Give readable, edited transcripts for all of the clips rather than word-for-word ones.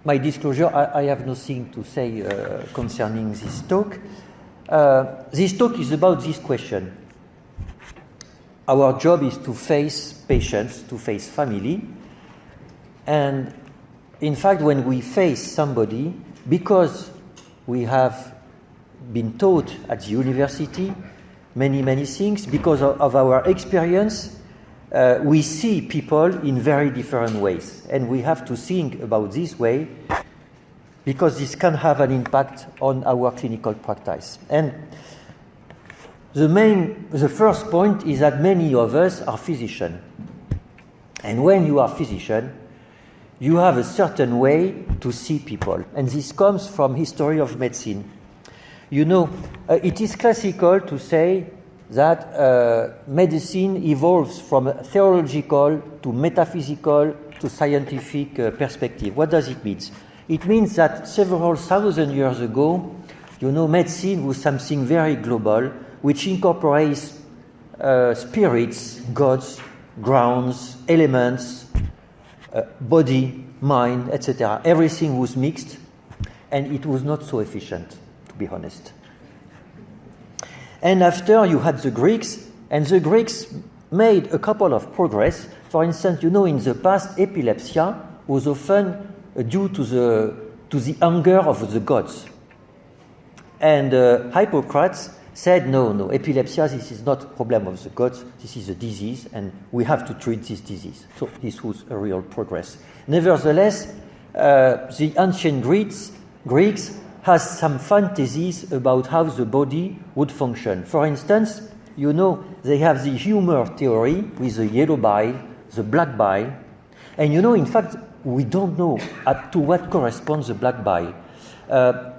my disclosure, I have nothing to say concerning this talk. This talk is about this question. Our job is to face patients, to face family. And in fact, when we face somebody, because we have been taught at the university many things, because of our experience, we see people in very different ways. And we have to think about this way because this can have an impact on our clinical practice. And the first point is that many of us are physicians. And when you are physician, you have a certain way to see people. And this comes from history of medicine. You know, it is classical to say that medicine evolves from a theological to metaphysical to scientific perspective. What does it mean? It means that several thousand years ago, you know, medicine was something very global, which incorporates spirits, gods, grounds, elements, body, mind, etc. Everything was mixed, and it was not so efficient, to be honest. And after you had the Greeks, and the Greeks made a couple of progress. For instance, you know, in the past, epilepsy was often due to the anger of the gods. And Hippocrates said, no, epilepsy, this is not a problem of the gods, this is a disease, and we have to treat this disease. So this was a real progress. Nevertheless, the ancient Greeks has some fantasies about how the body would function. For instance, you know, they have the humor theory with the yellow bile, the black bile. And you know, in fact, we don't know to what corresponds the black bile.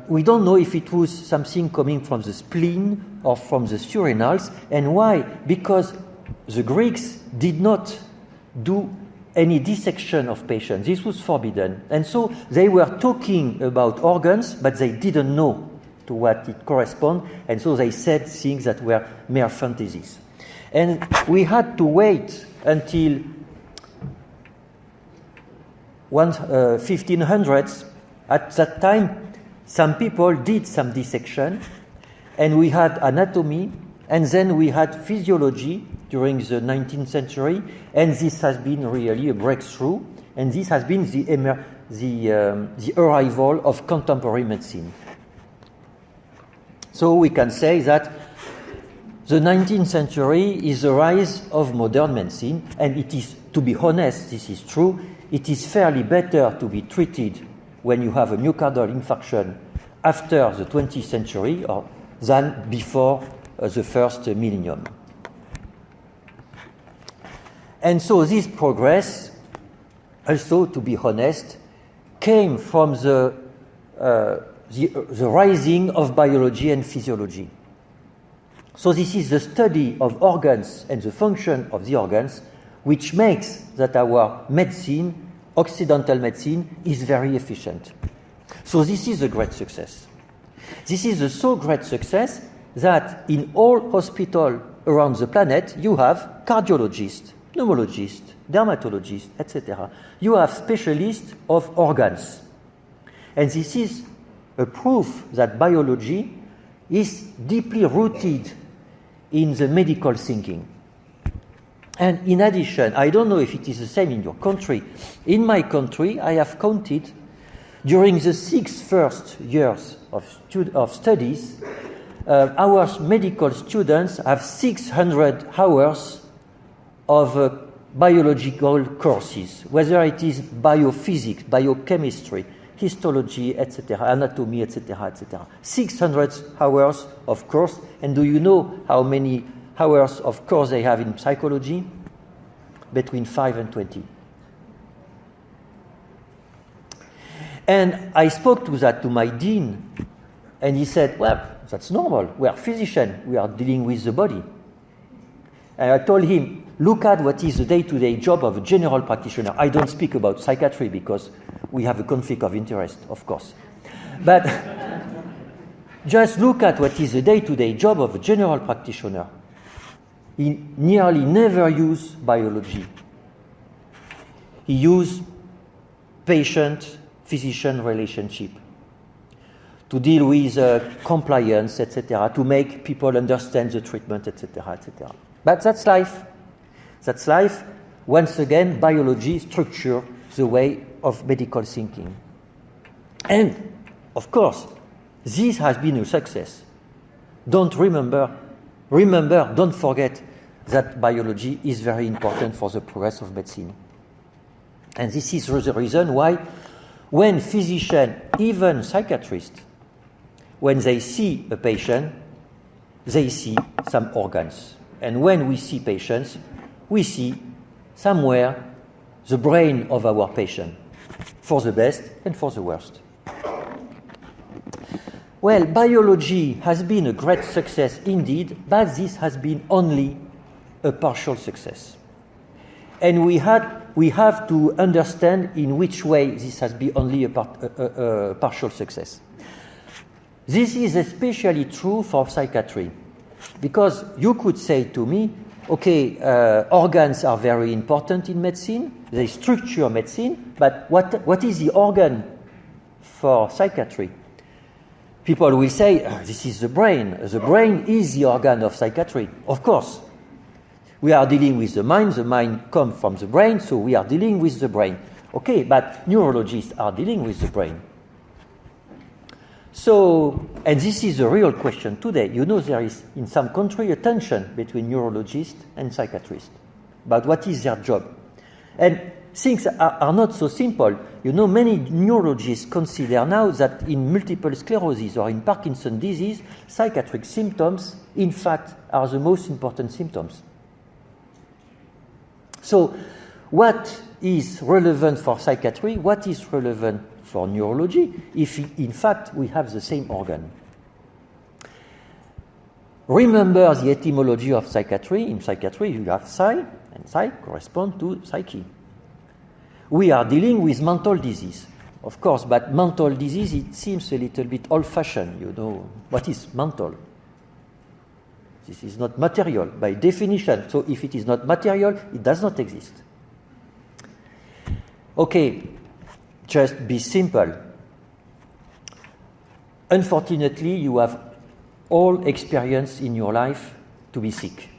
We don't know if it was something coming from the spleen or from the surrenals. And why? Because the Greeks did not do any dissection of patients. This was forbidden. And so they were talking about organs, but they didn't know to what it corresponds. And so they said things that were mere fantasies. And we had to wait until 1500s. At that time, some people did some dissection, and we had anatomy, and then we had physiology during the 19th century, and this has been really a breakthrough, and this has been the arrival of contemporary medicine. So we can say that the 19th century is the rise of modern medicine, and it is, to be honest, this is true, it is fairly better to be treated when you have a myocardial infarction after the 20th century than before the first millennium. And so this progress, also, to be honest, came from the rising of biology and physiology. So this is the study of organs and the function of the organs, which makes that our medicine, Occidental medicine, is very efficient. So this is a great success. This is a so great success that in all hospitals around the planet, you have cardiologists, pneumologists, dermatologists, etc. You have specialists of organs. And this is a proof that biology is deeply rooted in the medical thinking. And in addition, I don't know if it is the same in your country. In my country, I have counted during the 6 first years of studies, our medical students have 600 hours of biological courses, whether it is biophysics, biochemistry, histology, etc., anatomy, etc., etc. 600 hours of course. And do you know how many hours of course they have in psychology? Between 5 and 20. And I spoke to my dean, and he said, well, that's normal. We are physicians. We are dealing with the body. And I told him, look at what is the day-to-day job of a general practitioner. I don't speak about psychiatry because we have a conflict of interest, of course. But just look at what is the day-to-day job of a general practitioner. He nearly never used biology. He used patient, physician relationship, to deal with compliance, etc., to make people understand the treatment, etc., etc. But that's life. That's life. Once again, biology structures the way of medical thinking. And, of course, this has been a success. Don't forget that biology is very important for the progress of medicine. And this is the reason why when physicians, even psychiatrists, when they see a patient, they see some organs. And when we see patients, we see somewhere the brain of our patient, for the best and for the worst. Well, biology has been a great success indeed, but this has been only a partial success. And we have to understand in which way this has been only a partial success. This is especially true for psychiatry, because you could say to me, okay, organs are very important in medicine, they structure medicine, but what is the organ for psychiatry? People will say, this is the brain. The brain is the organ of psychiatry. Of course. We are dealing with the mind comes from the brain, so we are dealing with the brain. Okay, but neurologists are dealing with the brain. So, and this is a real question today. You know, there is in some country a tension between neurologists and psychiatrists about what is their job. And things are not so simple. You know, many neurologists consider now that in multiple sclerosis or in Parkinson's disease, psychiatric symptoms, in fact, are the most important symptoms. So, what is relevant for psychiatry? What is relevant for neurology if, in fact, we have the same organ? Remember the etymology of psychiatry. In psychiatry, you have psi, and psi corresponds to psyche. We are dealing with mental disease, of course, but mental disease, it seems a little bit old-fashioned. You know, what is mental? This is not material by definition. So if it is not material, it does not exist. Okay, just be simple. Unfortunately, you have all experienced in your life to be sick.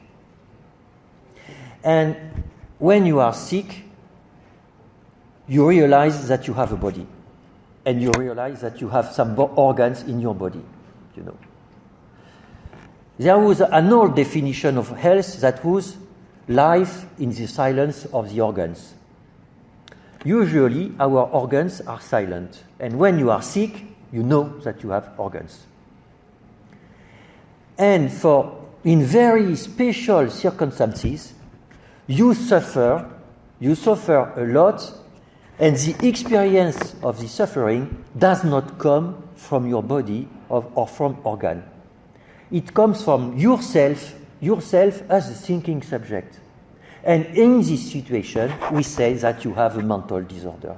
And when you are sick, you realize that you have a body. And you realize that you have some organs in your body, you know. There was an old definition of health that was life in the silence of the organs. Usually, our organs are silent. And when you are sick, you know that you have organs. And in very special circumstances, you suffer a lot, and the experience of the suffering does not come from your body or from organ. It comes from yourself as a thinking subject. And in this situation, we say that you have a mental disorder.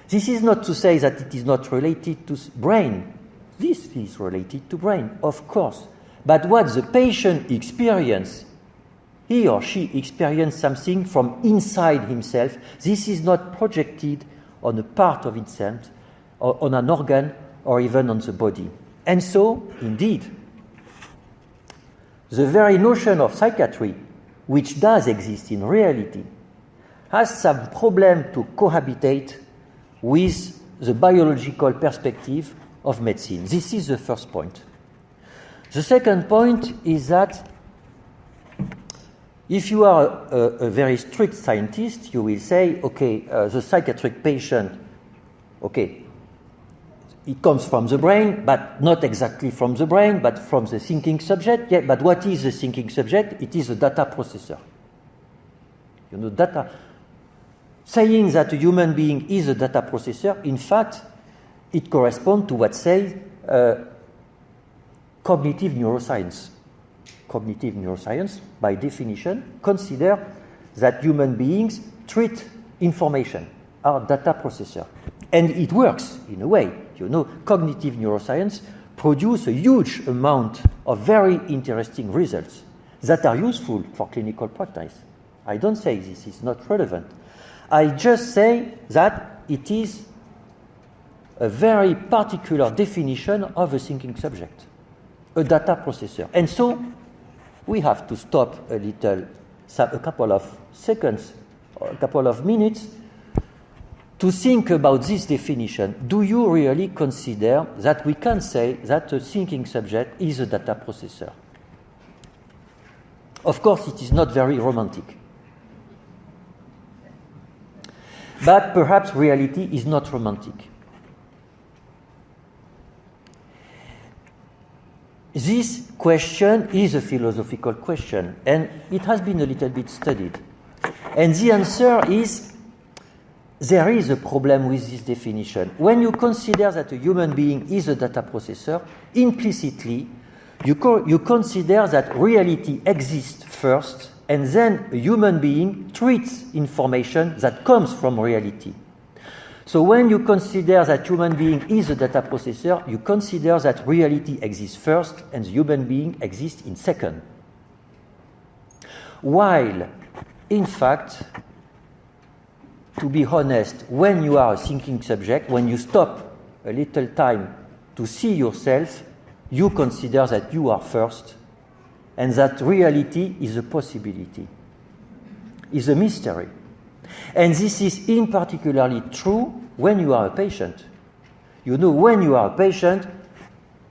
This is not to say that it is not related to brain. This is related to brain, of course. But what the patient experiences, he or she experienced something from inside himself. This is not projected on a part of itself, or on an organ, or even on the body. And so, indeed, the very notion of psychiatry, which does exist in reality, has some problem to cohabitate with the biological perspective of medicine. This is the first point. The second point is that if you are a very strict scientist, you will say, okay, the psychiatric patient, okay, it comes from the brain, but not exactly from the brain, but from the thinking subject. Yeah, but what is the thinking subject? It is a data processor. You know, data. Saying that a human being is a data processor, in fact, it corresponds to what says cognitive neuroscience. Cognitive neuroscience, by definition, consider that human beings treat information, are data processor. And it works in a way. You know, cognitive neuroscience produce a huge amount of very interesting results that are useful for clinical practice. I don't say this is not relevant. I just say that it is a very particular definition of a thinking subject, a data processor. And so we have to stop a couple of seconds, or a couple of minutes, to think about this definition. Do you really consider that we can say that a thinking subject is a data processor? Of course, it is not very romantic. But perhaps reality is not romantic. This question is a philosophical question, and it has been a little bit studied. And the answer is, there is a problem with this definition. When you consider that a human being is a data processor, implicitly, you consider that reality exists first, and then a human being treats information that comes from reality. So when you consider that human being is a data processor, you consider that reality exists first and the human being exists in second. While, in fact, to be honest, when you are a thinking subject, when you stop a little time to see yourself, you consider that you are first and that reality is a possibility, is a mystery. And this is in particularly true when you are a patient. You know, when you are a patient,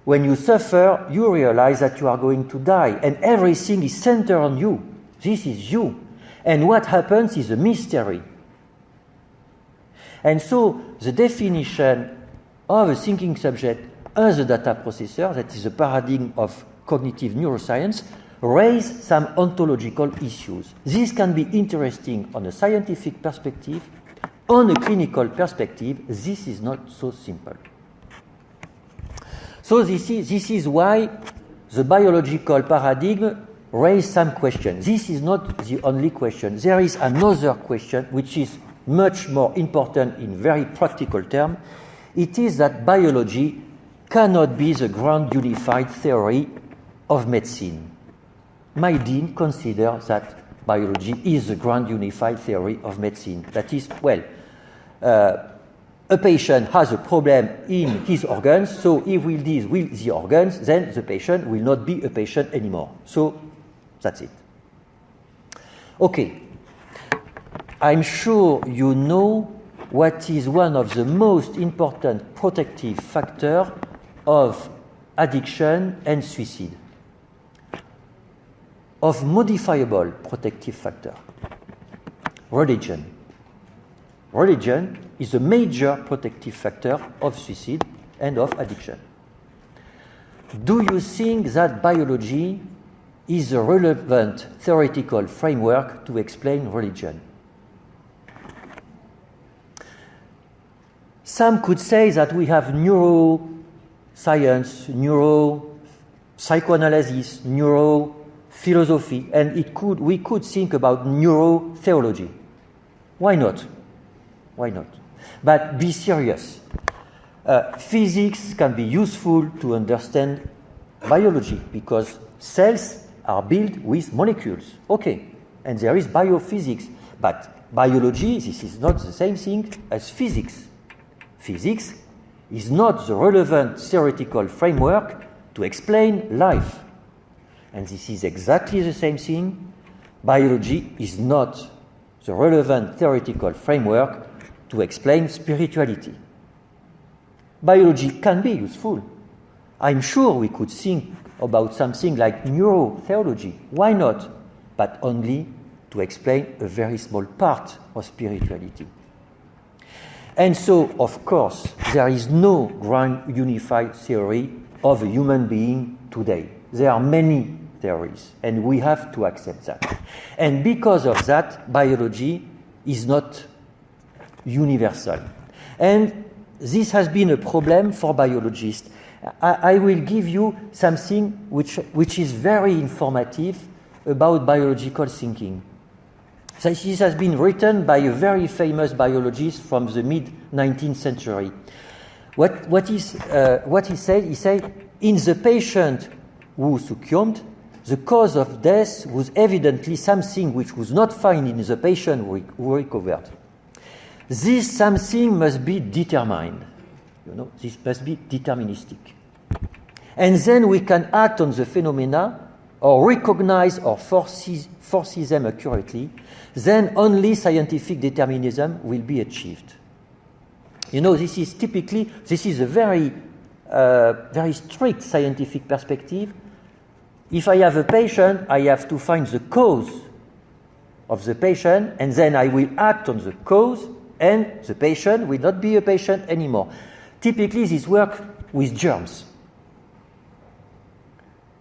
when you suffer, you realize that you are going to die, and everything is centered on you. This is you. And what happens is a mystery. And so the definition of a thinking subject as a data processor, that is a paradigm of cognitive neuroscience, raise some ontological issues. This can be interesting on a scientific perspective. On a clinical perspective, this is not so simple. So this is why the biological paradigm raised some questions. This is not the only question. There is another question which is much more important in very practical terms. It is that biology cannot be the grand unified theory of medicine. My dean considers that biology is the grand unified theory of medicine. That is, well, a patient has a problem in his organs, so if we deal with the organs, then the patient will not be a patient anymore. So that's it. Okay. I'm sure you know what is one of the most important protective factors of addiction and suicide. Of modifiable protective factor. Religion. Religion is a major protective factor of suicide and of addiction. Do you think that biology is a relevant theoretical framework to explain religion? Some could say that we have neuroscience, neuropsychoanalysis, neurophilosophy, and we could think about neurotheology. Why not? Why not? But be serious. Physics can be useful to understand biology because cells are built with molecules. Okay, and there is biophysics, but biology, this is not the same thing as physics. Physics is not the relevant theoretical framework to explain life. And this is exactly the same thing. Biology is not the relevant theoretical framework to explain spirituality. Biology can be useful. I'm sure we could think about something like neurotheology. Why not? But only to explain a very small part of spirituality. And so, of course, there is no grand unified theory of a human being today. There are many theories, and we have to accept that. And because of that, biology is not universal. And this has been a problem for biologists. I will give you something which is very informative about biological thinking. This has been written by a very famous biologist from the mid-19th century. What he said, in the patient who succumbed, the cause of death was evidently something which was not found in the patient who recovered. This something must be determined. This must be deterministic. And then we can act on the phenomena or recognize or foresee them accurately. Then only scientific determinism will be achieved. This is a very strict scientific perspective. If I have a patient, I have to find the cause of the patient, and then I will act on the cause, and the patient will not be a patient anymore. Typically, this works with germs.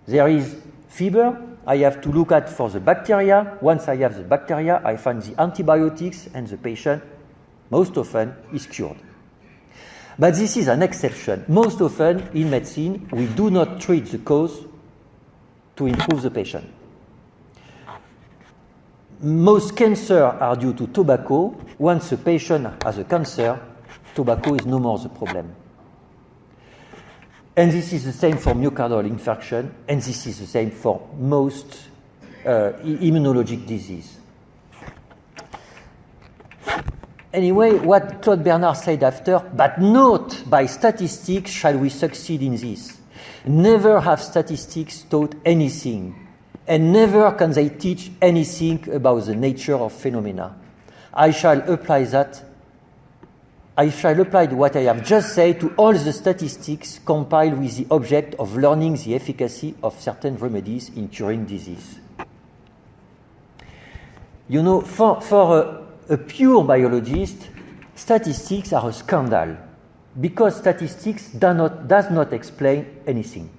There is fever, I have to look at for the bacteria. Once I have the bacteria, I find the antibiotics, and the patient, most often, is cured. But this is an exception. Most often, in medicine, we do not treat the cause to improve the patient. Most cancers are due to tobacco. Once a patient has a cancer, tobacco is no more the problem. And this is the same for myocardial infarction, and this is the same for most immunologic disease. Anyway, what Claude Bernard said after, but not by statistics shall we succeed in this. Never have statistics taught anything, and never can they teach anything about the nature of phenomena. I shall apply what I have just said to all the statistics compiled with the object of learning the efficacy of certain remedies in curing disease. For a pure biologist, statistics are a scandal because statistics does not explain anything.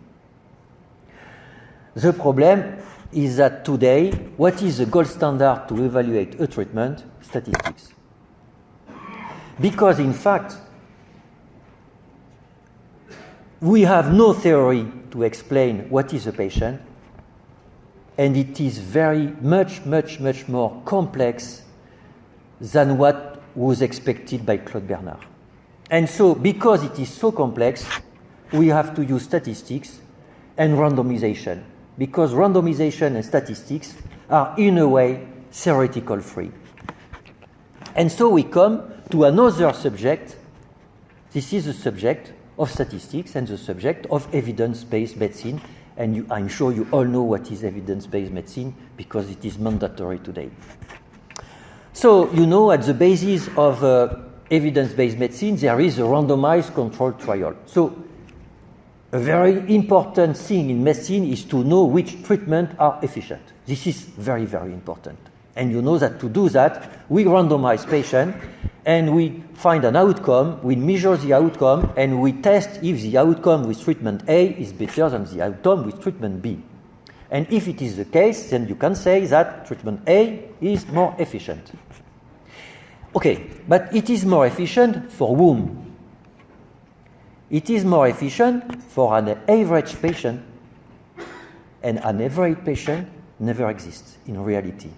The problem is that today, what is the gold standard to evaluate a treatment? Statistics. Because in fact, we have no theory to explain what is a patient, and it is very much more complex than what was expected by Claude Bernard. And so, because it is so complex, we have to use statistics and randomization, because randomization and statistics are, in a way, theoretical free. And so we come to another subject. This is the subject of statistics and the subject of evidence-based medicine. And I'm sure you all know what is evidence-based medicine because it is mandatory today. So, at the basis of evidence-based medicine, there is a randomized controlled trial. So, a very important thing in medicine is to know which treatments are efficient. This is very, very important. And you know that to do that, we randomize patients and we find an outcome, we measure the outcome, and we test if the outcome with treatment A is better than the outcome with treatment B. And if it is the case, then you can say that treatment A is more efficient. Okay, but it is more efficient for whom? It is more efficient for an average patient, and an average patient never exists in reality.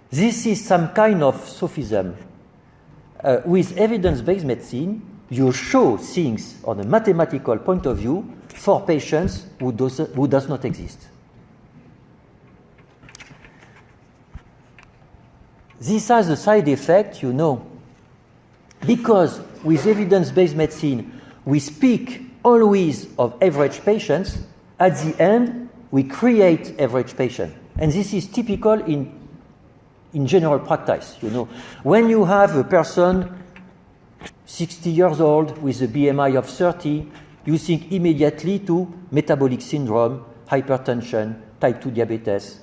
This is some kind of sophism. With evidence-based medicine, you show things on a mathematical point of view for patients who does not exist. This has a side effect, because with evidence-based medicine, we speak always of average patients. At the end, we create average patients. And this is typical in general practice. When you have a person 60 years old with a BMI of 30, you think immediately to metabolic syndrome, hypertension, type 2 diabetes,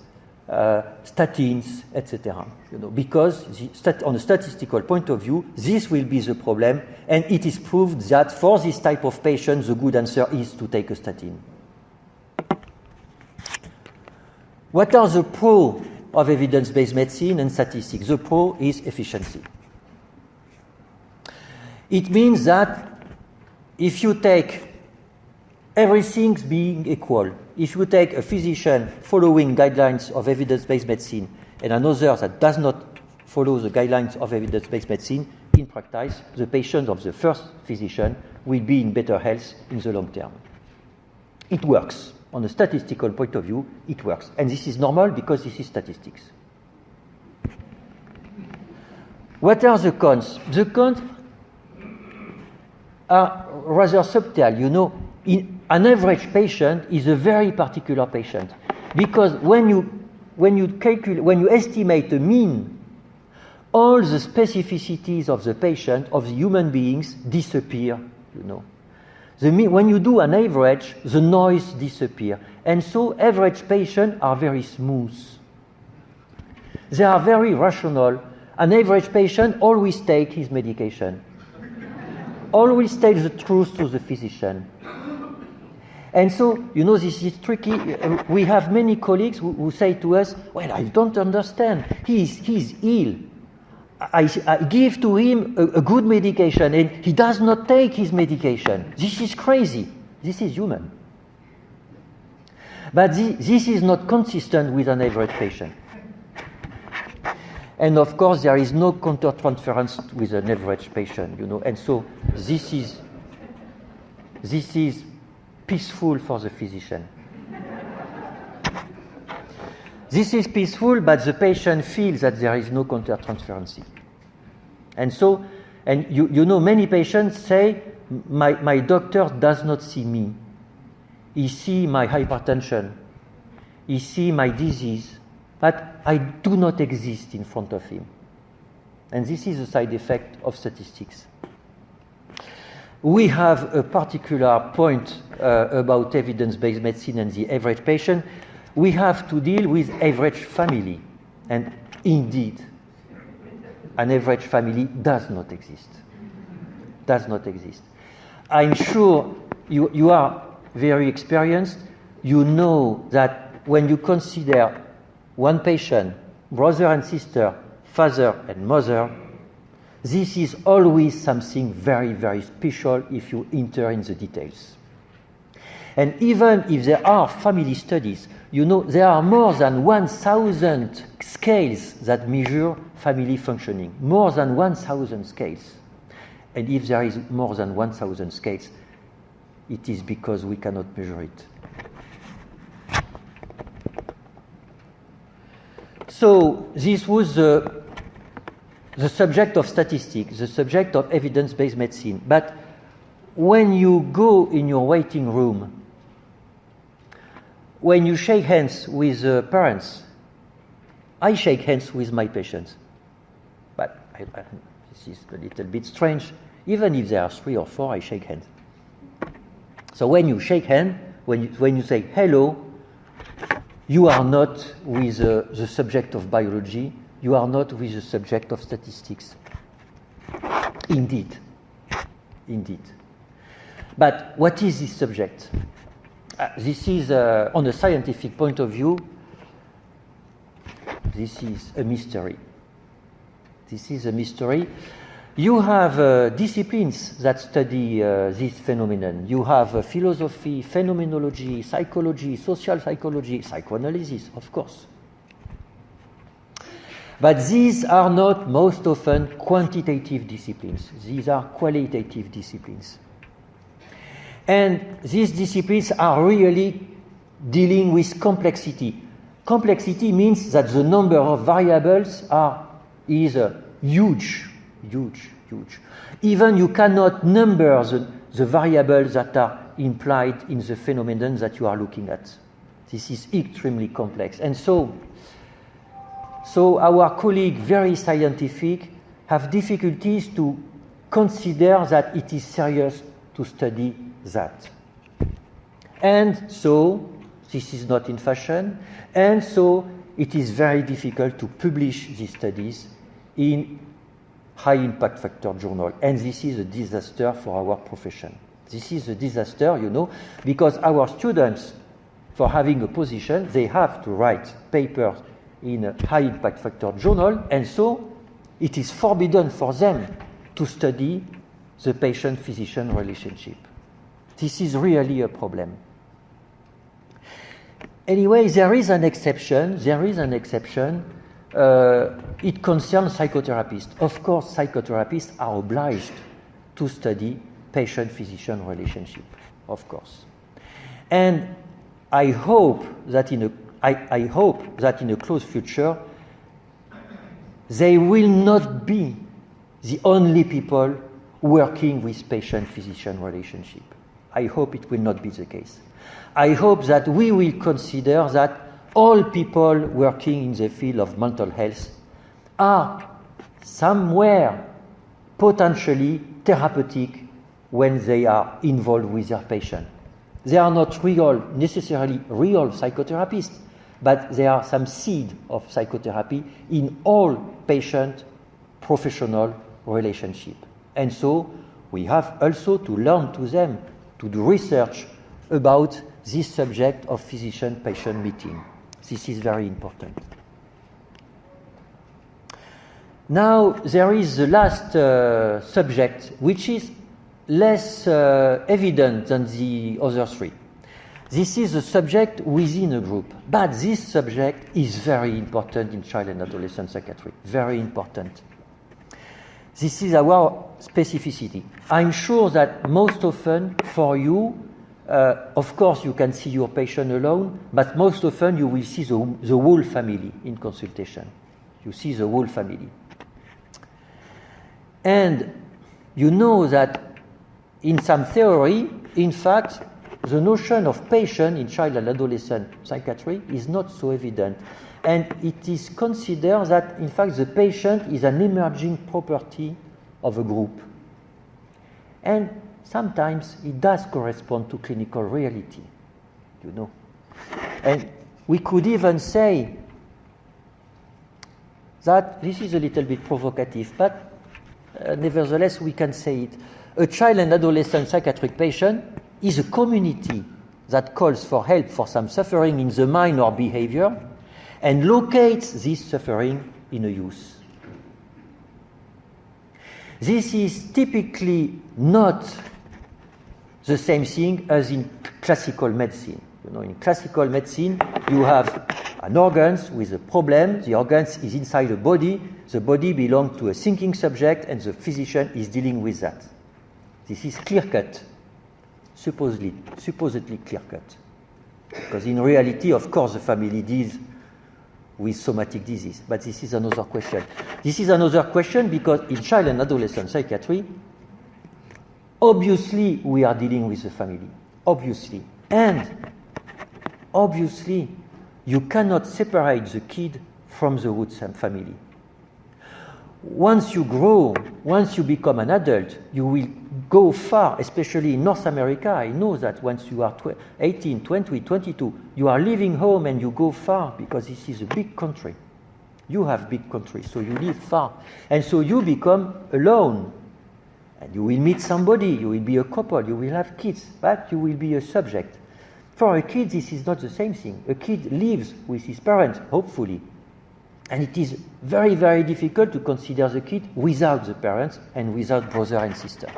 statins, etc. Because on a statistical point of view, this will be the problem, and it is proved that for this type of patient, the good answer is to take a statin. What are the pros of evidence-based medicine and statistics? The pro is efficiency. It means that if you take everything being equal, if you take a physician following guidelines of evidence-based medicine and another that does not follow the guidelines of evidence-based medicine, in practice, the patient of the first physician will be in better health in the long term. It works. On a statistical point of view, it works. And this is normal because this is statistics. What are the cons? The cons are rather subtle. You know, an average patient is a very particular patient, because when you estimate a mean, all the specificities of the patient, of the human beings, disappear. You know, when you do an average, the noise disappears, and so average patients are very smooth. They are very rational. An average patient always takes his medication, always tells the truth to the physician. And so, you know, this is tricky. We have many colleagues who say to us, well, I don't understand. He's ill. I give to him a good medication, and he does not take his medication. This is crazy. This is human. But this is not consistent with an average patient. And of course, there is no countertransference with an average patient, you know. And so this is peaceful for the physician. This is peaceful, but the patient feels that there is no countertransference. And so, and you know, many patients say, my doctor does not see me. He sees my hypertension. He sees my disease. But I do not exist in front of him. And this is a side effect of statistics. We have a particular point about evidence-based medicine and the average patient. We have to deal with average family. And indeed, an average family does not exist. Does not exist. I'm sure you are very experienced. You know that when you consider one patient, brother and sister, father and mother, this is always something very, very special if you enter in the details. And even if there are family studies, you know, there are more than 1,000 scales that measure family functioning. More than 1,000 scales. And if there is more than 1,000 scales, it is because we cannot measure it. So this was the subject of statistics, the subject of evidence-based medicine. But when you go in your waiting room, when you shake hands with parents, I shake hands with my patients. But this is a little bit strange. Even if there are 3 or 4, I shake hands. So when you shake hands, when you say hello, you are not with the subject of biology. You are not with the subject of statistics. Indeed. Indeed. But what is this subject? This is, on a scientific point of view, this is a mystery. This is a mystery. You have disciplines that study this phenomenon. You have philosophy, phenomenology, psychology, social psychology, psychoanalysis, of course. But these are not most often quantitative disciplines. These are qualitative disciplines. And these disciplines are really dealing with complexity. Complexity means that the number of variables is huge. Even you cannot number the variables that are implied in the phenomenon that you are looking at. This is extremely complex. And so our colleagues, very scientific, have difficulties to consider that it is serious to study that. And so, this is not in fashion, and so it is very difficult to publish these studies in high impact factor journal. And this is a disaster for our profession. This is a disaster, you know, because our students, for having a position, they have to write papers in a high impact factor journal, and so it is forbidden for them to study the patient-physician relationship. This is really a problem. Anyway, there is an exception. It concerns psychotherapists. Of course, psychotherapists are obliged to study patient-physician relationship, of course. And I hope that in a close future, they will not be the only people working with patient-physician relationship. I hope it will not be the case. I hope that we will consider that all people working in the field of mental health are somewhere potentially therapeutic when they are involved with their patient. They are not necessarily real psychotherapists, but there are some seed of psychotherapy in all patient-professional relationship. And so we have also to learn to them to do research about this subject of physician-patient meeting. This is very important. Now there is the last subject, which is less evident than the other three. This is a subject within a group, but this subject is very important in child and adolescent psychiatry, very important. This is our specificity. I'm sure that most often for you, of course you can see your patient alone, but most often you will see the whole family in consultation. You see the whole family. And you know that in some theory, in fact, the notion of patient in child and adolescent psychiatry is not so evident. And it is considered that, in fact, the patient is an emerging property of a group. And sometimes it does correspond to clinical reality, you know. And we could even say that this is a little bit provocative, but nevertheless we can say it. A child and adolescent psychiatric patient is a community that calls for help for some suffering in the mind or behavior and locates this suffering in a youth. This is typically not the same thing as in classical medicine. You know, in classical medicine, you have an organ with a problem. The organ is inside the body belongs to a thinking subject, and the physician is dealing with that. This is clear-cut, supposedly clear-cut. Because in reality, of course, the family deals with somatic disease. But this is another question. This is another question because in child and adolescent psychiatry, obviously we are dealing with the family. Obviously. And obviously, you cannot separate the kid from the root family. Once you grow, once you become an adult, you will go far, especially in North America. I know that once you are 18, 20, 22, you are leaving home and you go far because this is a big country. You have big country, so you live far. And so you become alone. And you will meet somebody, you will be a couple, you will have kids, but you will be a subject. For a kid, this is not the same thing. A kid lives with his parents, hopefully. And it is very, very difficult to consider the kid without the parents and without brother and sister.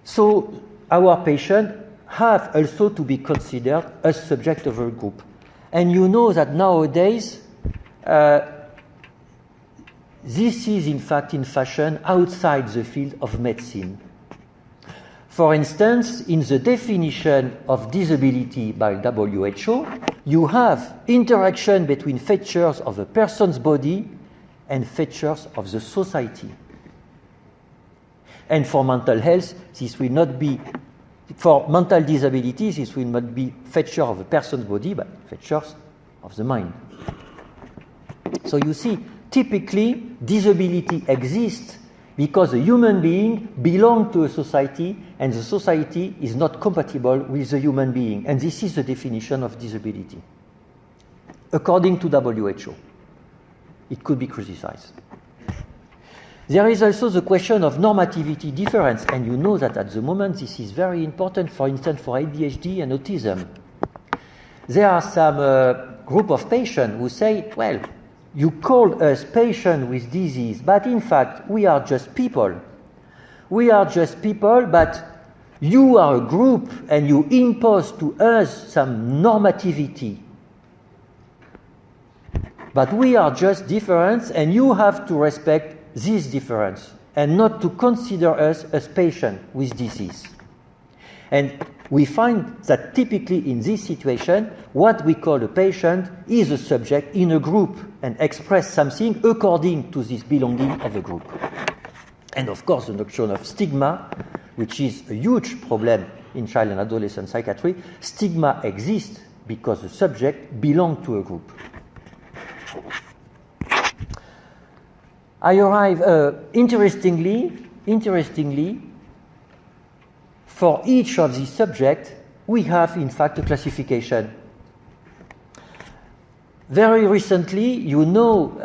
So our patients have also to be considered as subject of a group. And you know that nowadays, this is in fact in fashion outside the field of medicine. For instance, in the definition of disability by WHO, you have interaction between features of a person's body and features of the society. And for mental health, this will not be, for mental disabilities, this will not be feature of a person's body, but features of the mind. So you see, typically, disability exists because a human being belongs to a society and the society is not compatible with the human being. And this is the definition of disability, according to WHO. It could be criticized. There is also the question of normativity difference, and you know that at the moment this is very important, for instance, for ADHD and autism. There are some group of patients who say, well, you call us patient with disease, but in fact, we are just people. We are just people, but you are a group and you impose to us some normativity. But we are just different and you have to respect this difference and not to consider us as patient with disease. And we find that typically in this situation, what we call a patient is a subject in a group and express something according to this belonging of a group. And of course, the notion of stigma, which is a huge problem in child and adolescent psychiatry. Stigma exists because the subject belongs to a group. I arrive, interestingly, for each of these subjects, we have, in fact, a classification. Very recently, you know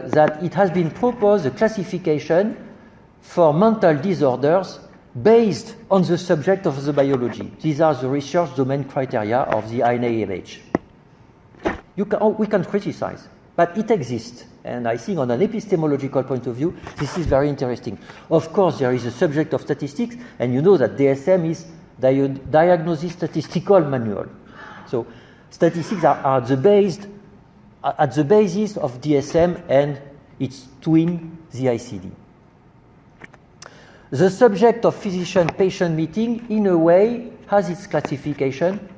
that it has been proposed a classification for mental disorders based on the subject of the biology. These are the research domain criteria of the INAMH. We can criticize, but it exists. And I think on an epistemological point of view, this is very interesting. Of course, there is a subject of statistics, and you know that DSM is Diagnosis Statistical Manual. So statistics are at the basis of DSM and its twin, the ICD. The subject of physician-patient meeting, in a way, has its classification.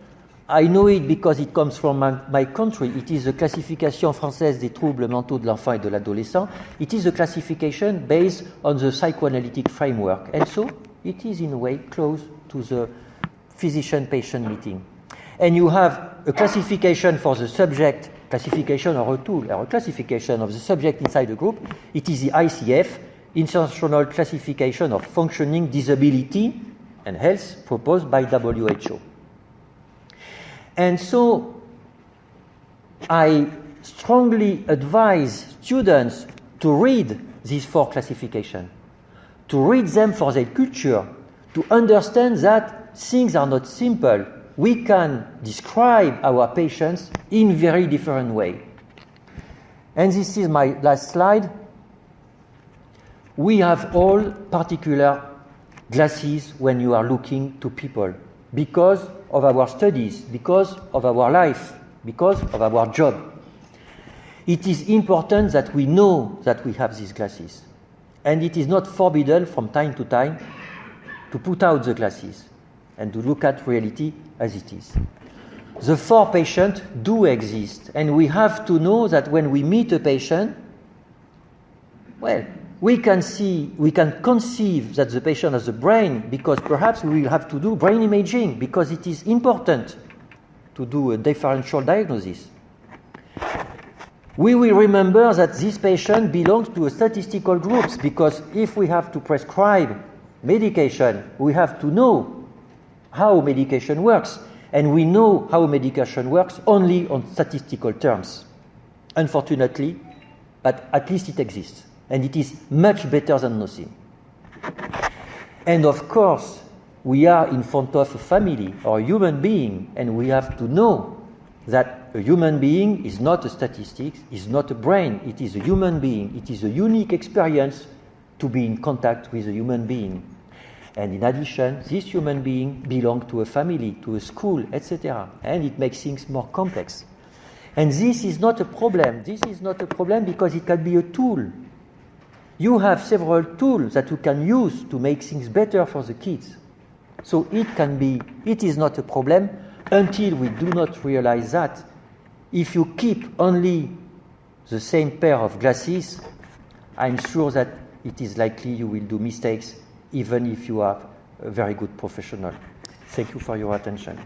I know it because it comes from my country. It is the Classification Française des Troubles Mentaux de l'Enfant et de l'Adolescent. It is a classification based on the psychoanalytic framework. And so it is, in a way, close to the physician-patient meeting. And you have a classification for the subject, classification or a tool, or a classification of the subject inside the group. It is the ICF, International Classification of Functioning Disability and Health, proposed by WHO. And so I strongly advise students to read these 4 classifications, to read them for their culture, to understand that things are not simple. We can describe our patients in very different way. And this is my last slide. We have all particular glasses when you are looking to people because of our studies, because of our life, because of our job. It is important that we know that we have these glasses. And it is not forbidden from time to time to put out the glasses and to look at reality as it is. The 4 patients do exist, and we have to know that when we meet a patient, well, we can conceive that the patient has a brain because perhaps we will have to do brain imaging because it is important to do a differential diagnosis. We will remember that this patient belongs to a statistical group because if we have to prescribe medication, we have to know how medication works. And we know how medication works only on statistical terms. Unfortunately, but at least it exists. And it is much better than nothing. And of course, we are in front of a family or a human being, and we have to know that a human being is not a statistic, is not a brain, it is a human being. It is a unique experience to be in contact with a human being. And in addition, this human being belongs to a family, to a school, etc. And it makes things more complex. And this is not a problem. This is not a problem because it can be a tool. You have several tools that you can use to make things better for the kids. So it is not a problem until we do not realize that. If you keep only the same pair of glasses, I'm sure that it is likely you will do mistakes even if you are a very good professional. Thank you for your attention.